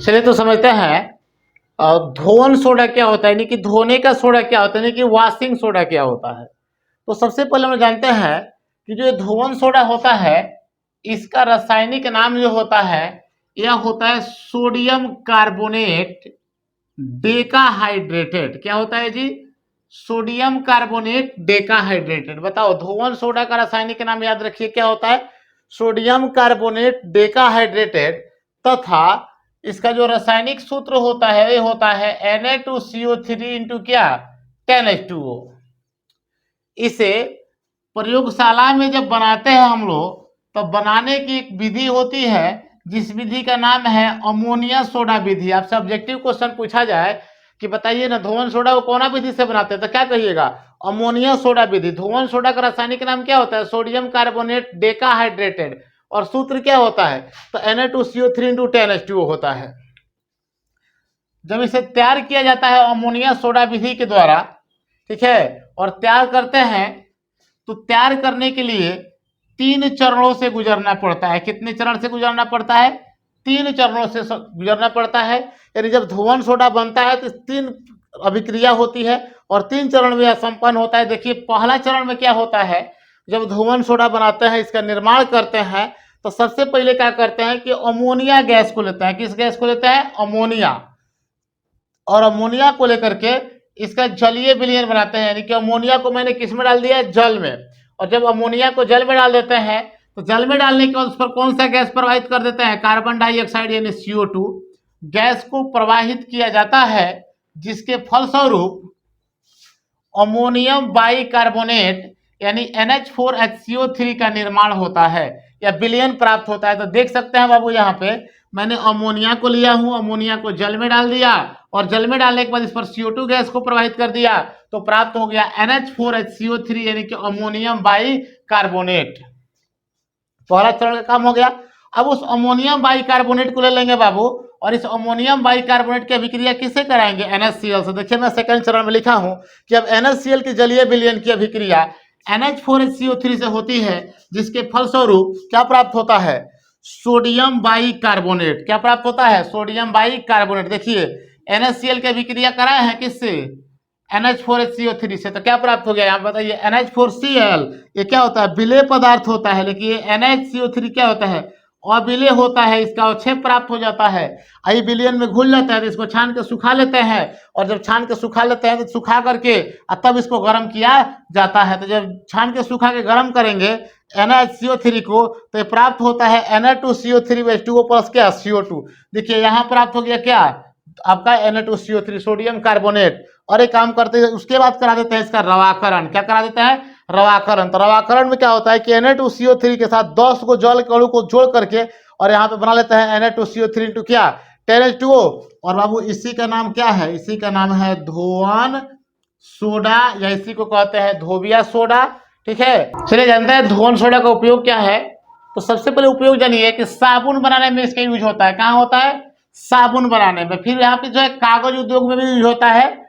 चलिए तो समझते हैं धोवन सोडा क्या होता है, यानी कि धोने का सोडा क्या होता है, यानी कि वॉशिंग सोडा क्या होता है। तो सबसे पहले हम जानते हैं कि जो धोवन सोडा होता है इसका रासायनिक नाम जो होता है यह होता है सोडियम कार्बोनेट डेकाहाइड्रेटेड। क्या होता है जी? Sodium carbonate डेकाहाइड्रेटेड। बताओ, धोवन सोडा का रासायनिक नाम याद रखिए, क्या होता है? Sodium carbonate decahydrated. तथा इसका जो रासायनिक सूत्र होता है ये होता है Na2CO3 इंटू क्या? 10H2O। इसे प्रयोगशाला में जब बनाते हैं हम लोग तो बनाने की एक विधि होती है जिस विधि का नाम है अमोनिया सोडा विधि। आपसे ऑब्जेक्टिव क्वेश्चन पूछा जाए कि बताइए ना धोवन सोडा को कौन विधि से बनाते हैं तो क्या कहिएगा? अमोनिया सोडा विधि। धोवन सोडा का रासायनिक नाम क्या होता है? Sodium carbonate decahydrated. और सूत्र क्या होता है? तो Na2CO3 इंटू 10H2O होता है। जब इसे तैयार किया जाता है अमोनिया सोडा विधि के द्वारा, ठीक है, और तैयार करते हैं तो तैयार करने के लिए 3 चरणों से गुजरना पड़ता है। कितने चरण से गुजरना पड़ता है? 3 चरणों से गुजरना पड़ता है। यानी जब धोवन सोडा बनता है तो 3 अभिक्रिया होती है और 3 चरण में संपन्न होता है। देखिए पहला चरण में क्या होता है, जब धोवन सोडा बनाते हैं, इसका निर्माण करते हैं, तो सबसे पहले क्या करते हैं कि अमोनिया गैस को लेते हैं। किस गैस को लेते हैं? अमोनिया। और अमोनिया को लेकर के इसका जलीय विलयन बनाते हैं, यानी कि अमोनिया को मैंने किस में डाल दिया? जल में। और जब अमोनिया को जल में डाल देते हैं तो जल में डालने के बाद उस पर कौन सा गैस प्रवाहित कर देते हैं? कार्बन डाइऑक्साइड यानी CO2 गैस को प्रवाहित किया जाता है, जिसके फलस्वरूप अमोनियम बाइकार्बोनेट यानी NH4HCO3 का निर्माण होता है या विलयन प्राप्त होता है। तो देख सकते हैं बाबू, यहाँ पे मैंने अमोनिया को लिया हूं, अमोनिया को जल में डाल दिया और जल में डालने के बाद इस पर CO2 गैस को प्रवाहित कर दिया तो प्राप्त हो गया NH4HCO3 यानी कि अमोनियम बाइकार्बोनेट। पहला चरण का काम हो गया। अब उस अमोनियम बाइकार्बोनेट को ले लेंगे बाबू और इस अमोनियम बाइकार्बोनेट की अभिक्रिया किससे कराएंगे? NaCl से। देखिए मैं सेकंड चरण में लिखा हूं कि अब NaCl की जलीय विलयन की अभिक्रिया NH4HCO3 से होती है, जिसके फलस्वरूप क्या प्राप्त होता है? Sodium bicarbonate. क्या प्राप्त होता है? Sodium bicarbonate. देखिए NaCl की अभिक्रिया कराए हैं किससे? NH4HCO3 से। तो क्या प्राप्त हो गया यहाँ बताइए? NH4Cl। ये क्या होता है? विलेय पदार्थ होता है, लेकिन ये NHCO3 क्या होता है? अविलेय होता है। इसका अवक्षेप प्राप्त हो जाता है, आई विलयन में घुल जाता है। तो इसको छान के सुखा लेते हैं और जब छान के सुखा लेते हैं तो सुखा करके तब इसको गर्म किया जाता है। तो जब छान के सुखा के गर्म करेंगे NaCO3 को तो ये प्राप्त होता है Na2CO3H2O प्लस क्या? CO2। देखिए यहाँ प्राप्त हो गया क्या? आपका Na2CO3 सोडियम कार्बोनेट। और एक काम करते हैं उसके बाद करा देते हैं इसका रवाकरण। क्या करा देते हैं? रवाकरण। तो रवाकरण में क्या होता है कि Na2CO3 के साथ 10 को जल के अणु को जोड़ करके और यहाँ पे बना लेते हैं Na2CO3 इंटू क्या? 10H2O। और बाबू इसी का नाम क्या है? इसी का नाम है धोवन सोडा या इसी को कहते हैं धोबिया सोडा। ठीक है, चलिए जानते हैं धोवन सोडा का उपयोग क्या है। तो सबसे पहले उपयोग जानिए कि साबुन बनाने में इसका यूज होता है। कहाँ होता है? साबुन बनाने में। फिर यहाँ पे जो है कागज उद्योग में भी यूज होता है।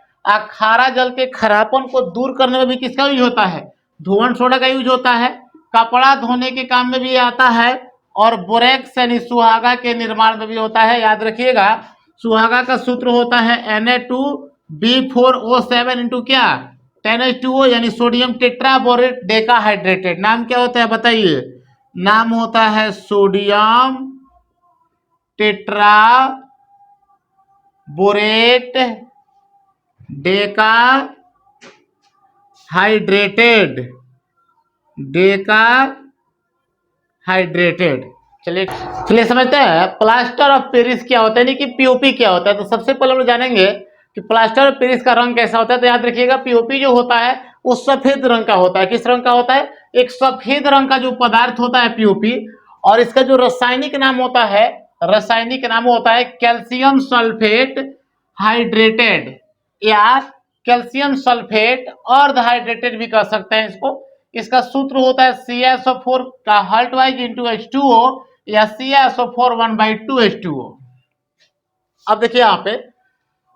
खारा जल के खरापन को दूर करने में भी किसका यूज होता है? धोवन सोडा का यूज होता है। कपड़ा धोने के काम में भी आता है और बोरेक्स यानी सुहागा के निर्माण में भी होता है। याद रखिएगा सुहागा का सूत्र होता है Na2B4O7 इंटू क्या? 10H2O यानी सोडियम टेट्राबोरेट डेकाहाइड्रेटेड। नाम क्या होता है बताइए? नाम होता है सोडियम टेट्राबोरेट डेकाहाइड्रेटेड। डेकाहाइड्रेटेड। चलिए चलिए समझते हैं प्लास्टर ऑफ पेरिस क्या होता है, नहीं कि पीओपी क्या होता है। तो सबसे पहले हम जानेंगे कि प्लास्टर ऑफ पेरिस का रंग कैसा होता है। तो याद रखिएगा पीओपी जो होता है वो सफेद रंग का होता है। किस रंग का होता है? एक सफेद रंग का जो पदार्थ होता है पीओपी। और इसका जो रासायनिक नाम होता है, रासायनिक नाम होता है कैल्शियम सल्फेट हाइड्रेटेड या कैल्शियम सल्फेट अर्धहाइड्रेटेड भी कह सकते हैं इसको। इसका सूत्र होता है CaSO4 का हल्ट वाइज इंटू H2O या CaSO4 1/2H2O। अब देखिए यहाँ पे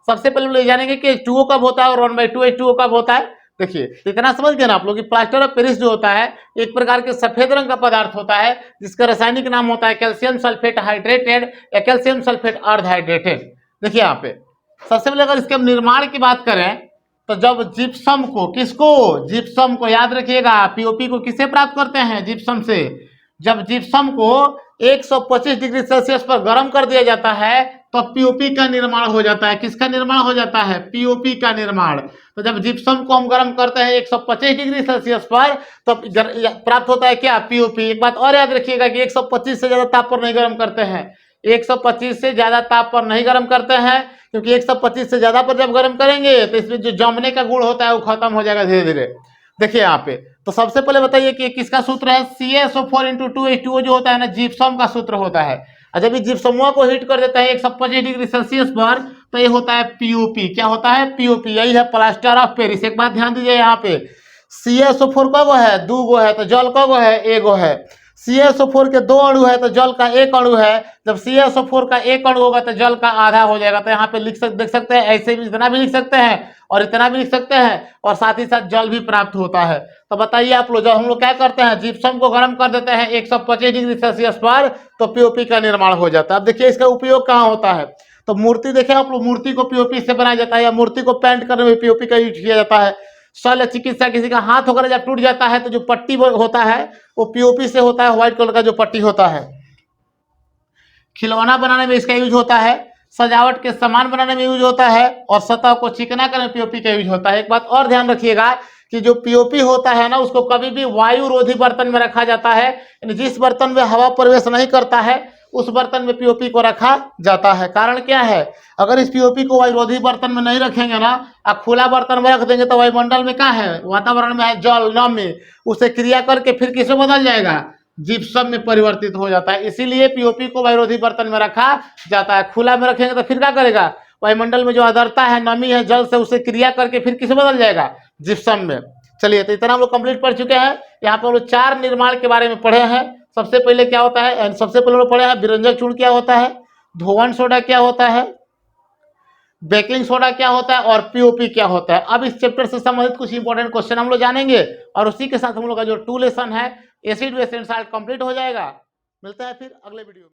सबसे पहले ले जानेंगे कि H2O कब होता है और 1/2H2O कब होता है। देखिए तो इतना समझ गए ना आप लोग कि प्लास्टर ऑफ पेरिस जो होता है एक प्रकार के सफेद रंग का पदार्थ होता है जिसका रासायनिक नाम होता है कैल्शियम सल्फेट हाइड्रेटेड या कैल्शियम सल्फेट अर्ध हाइड्रेटेड। देखिए यहाँ पे सबसे पहले अगर इसके निर्माण की बात करें तो जब जिप्सम को, किसको, जिप्सम को, याद रखिएगा पीओपी को किससे प्राप्त करते हैं, जिप्सम से। जब जिप्सम को 125 डिग्री सेल्सियस पर गर्म कर दिया जाता है तो पीओपी का निर्माण हो जाता है। किसका निर्माण हो जाता है, पीओपी का निर्माण। तो जब जिप्सम को हम गर्म करते हैं 125 डिग्री सेल्सियस पर तो प्राप्त होता है क्या, पीओपी। एक बात और याद रखिएगा कि 125 से ज्यादा ताप पर नहीं गर्म करते हैं, 125 से ज्यादा ताप पर नहीं गर्म करते हैं, क्योंकि 125 से ज्यादा पर जब गर्म करेंगे तो इसमें जो जमने का गुण होता है वो खत्म हो जाएगा धीरे धीरे। देखिए यहाँ पे तो सबसे पहले बताइए कि किसका सूत्र है, CaSO4 × 2H2O जो होता है ना, जिप्सम का सूत्र होता है। और जब ये जिप्समुआ को हीट कर देता है 125 डिग्री सेल्सियस पर तो ये होता है पीओपी। क्या होता है, पीओपी। यही है प्लास्टर ऑफ पेरिस। एक बात ध्यान दीजिए यहाँ पे CaSO4 का गो है, 2 गो है, तो जल का गो है, 1 गो है। CaSO4 के 2 अणु है तो जल का 1 अणु है। जब CaSO4 का 1 अणु होगा तो जल का आधा हो जाएगा। तो यहाँ पे देख सकते हैं, ऐसे भी इतना भी लिख सकते हैं और इतना भी लिख सकते हैं और साथ ही साथ जल भी प्राप्त होता है। तो बताइए आप लोग, जब हम लोग क्या करते हैं, जिप्सम को गर्म कर देते हैं 125 डिग्री सेल्सियस पर तो पीओपी का निर्माण हो जाता है। अब देखिए इसका उपयोग कहाँ होता है, तो मूर्ति देखें आप लोग, मूर्ति को पीओपी से बनाया जाता है या मूर्ति को पेंट करने में पीओपी का यूज किया जाता है। शल्य चिकित्सा, किसी का हाथ वगैरह जब टूट जाता है तो जो पट्टी होता है वो पीओपी से होता है, व्हाइट कलर का जो पट्टी होता है। खिलौना बनाने में इसका यूज होता है, सजावट के सामान बनाने में यूज होता है और सतह को चिकना करने में पीओपी का यूज होता है। एक बात और ध्यान रखिएगा कि जो पीओपी होता है ना उसको कभी भी वायु रोधी बर्तन में रखा जाता है, यानी जिस बर्तन में हवा प्रवेश नहीं करता है उस बर्तन में पीओपी को रखा जाता है। कारण क्या है, अगर इस पीओपी को वायुरोधी बर्तन में नहीं रखेंगे ना, आप खुला बर्तन में रख देंगे तो वायुमंडल में क्या है, वातावरण में है जल, नमी, उसे क्रिया करके फिर किसमें बदल जाएगा, जिप्सम में परिवर्तित हो जाता है। इसीलिए पीओपी को वायुरोधी बर्तन में रखा जाता है। खुला में रखेंगे तो फिर क्या करेगा, वायुमंडल में जो आर्द्रता है, नमी है, जल से उसे क्रिया करके फिर किसमें बदल जाएगा, जिप्सम में। चलिए तो इतना हम लोग कंप्लीट पढ़ चुके हैं। यहाँ पर हम लोग 4 निर्माण के बारे में पढ़े हैं। सबसे पहले क्या होता है, सबसे पहले हम लोग पढ़े हैं विरंजक चूर्ण क्या होता है, धोवन सोडा क्या होता है, बेकिंग सोडा क्या होता है और पीओपी क्या होता है। अब इस चैप्टर से संबंधित कुछ इंपॉर्टेंट क्वेश्चन हम लोग जानेंगे और उसी के साथ हम लोग का जो 2 लेसन है acid base and salt complete हो जाएगा। मिलता है फिर अगले वीडियो में।